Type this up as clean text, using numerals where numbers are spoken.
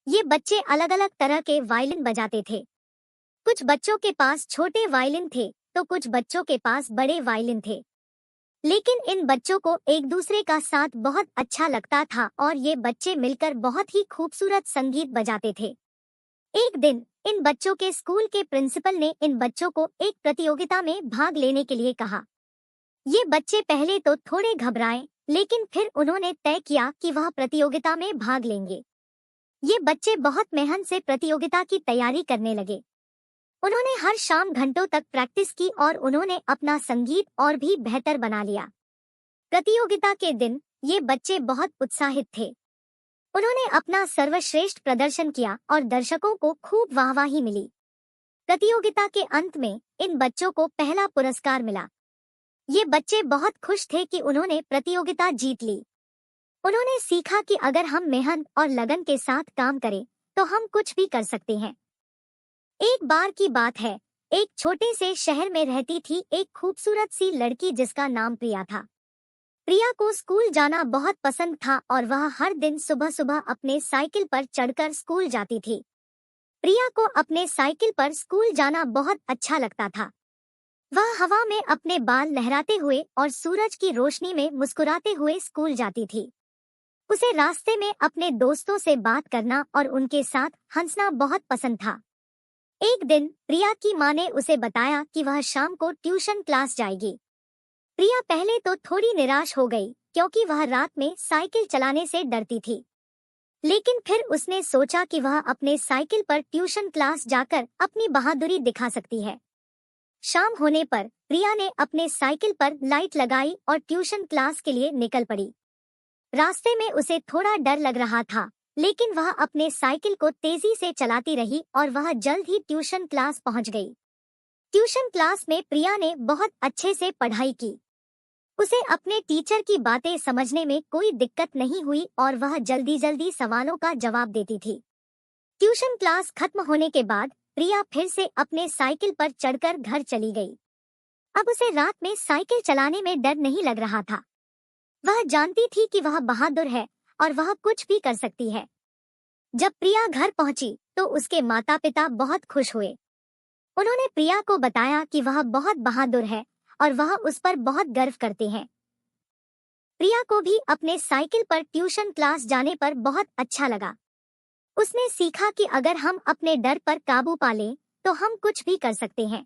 ये बच्चे अलग अलग तरह के वायलिन बजाते थे। कुछ बच्चों के पास छोटे वायलिन थे तो कुछ बच्चों के पास बड़े वायलिन थे। लेकिन इन बच्चों को एक दूसरे का साथ बहुत अच्छा लगता था और ये बच्चे मिलकर बहुत ही खूबसूरत संगीत बजाते थे। एक दिन इन बच्चों के स्कूल के प्रिंसिपल ने इन बच्चों को एक प्रतियोगिता में भाग लेने के लिए कहा। ये बच्चे पहले तो थोड़े घबराए, लेकिन फिर उन्होंने तय किया कि वह प्रतियोगिता में भाग लेंगे। ये बच्चे बहुत मेहनत से प्रतियोगिता की तैयारी करने लगे। उन्होंने हर शाम घंटों तक प्रैक्टिस की और उन्होंने अपना संगीत और भी बेहतर बना लिया। प्रतियोगिता के दिन ये बच्चे बहुत उत्साहित थे। उन्होंने अपना सर्वश्रेष्ठ प्रदर्शन किया और दर्शकों को खूब वाहवाही मिली। प्रतियोगिता के अंत में इन बच्चों को पहला पुरस्कार मिला। ये बच्चे बहुत खुश थे कि उन्होंने प्रतियोगिता जीत ली। उन्होंने सीखा कि अगर हम मेहनत और लगन के साथ काम करें तो हम कुछ भी कर सकते हैं। एक बार की बात है, एक छोटे से शहर में रहती थी एक खूबसूरत सी लड़की जिसका नाम प्रिया था। प्रिया को स्कूल जाना बहुत पसंद था और वह हर दिन सुबह सुबह अपने साइकिल पर चढ़कर स्कूल जाती थी। प्रिया को अपने साइकिल पर स्कूल जाना बहुत अच्छा लगता था। वह हवा में अपने बाल लहराते हुए और सूरज की रोशनी में मुस्कुराते हुए स्कूल जाती थी। उसे रास्ते में अपने दोस्तों से बात करना और उनके साथ हंसना बहुत पसंद था। एक दिन प्रिया की माँ ने उसे बताया कि वह शाम को ट्यूशन क्लास जाएगी। प्रिया पहले तो थोड़ी निराश हो गई क्योंकि वह रात में साइकिल चलाने से डरती थी। लेकिन फिर उसने सोचा कि वह अपने साइकिल पर ट्यूशन क्लास जाकर अपनी बहादुरी दिखा सकती है। शाम होने पर प्रिया ने अपने साइकिल पर लाइट लगाई और ट्यूशन क्लास के लिए निकल पड़ी। रास्ते में उसे थोड़ा डर लग रहा था, लेकिन वह अपने साइकिल को तेजी से चलाती रही और वह जल्द ही ट्यूशन क्लास पहुंच गई। ट्यूशन क्लास में प्रिया ने बहुत अच्छे से पढ़ाई की। उसे अपने टीचर की बातें समझने में कोई दिक्कत नहीं हुई और वह जल्दी जल्दी सवालों का जवाब देती थी। ट्यूशन क्लास खत्म होने के बाद प्रिया फिर से अपने साइकिल पर चढ़कर घर चली गई। अब उसे रात में साइकिल चलाने में डर नहीं लग रहा था। वह जानती थी कि वह बहादुर है और वह कुछ भी कर सकती है। जब प्रिया घर पहुंची तो उसके माता पिता बहुत खुश हुए। उन्होंने प्रिया को बताया कि वह बहुत बहादुर है और वह उस पर बहुत गर्व करते हैं। प्रिया को भी अपने साइकिल पर ट्यूशन क्लास जाने पर बहुत अच्छा लगा। उसने सीखा कि अगर हम अपने डर पर काबू पा लें तो हम कुछ भी कर सकते हैं।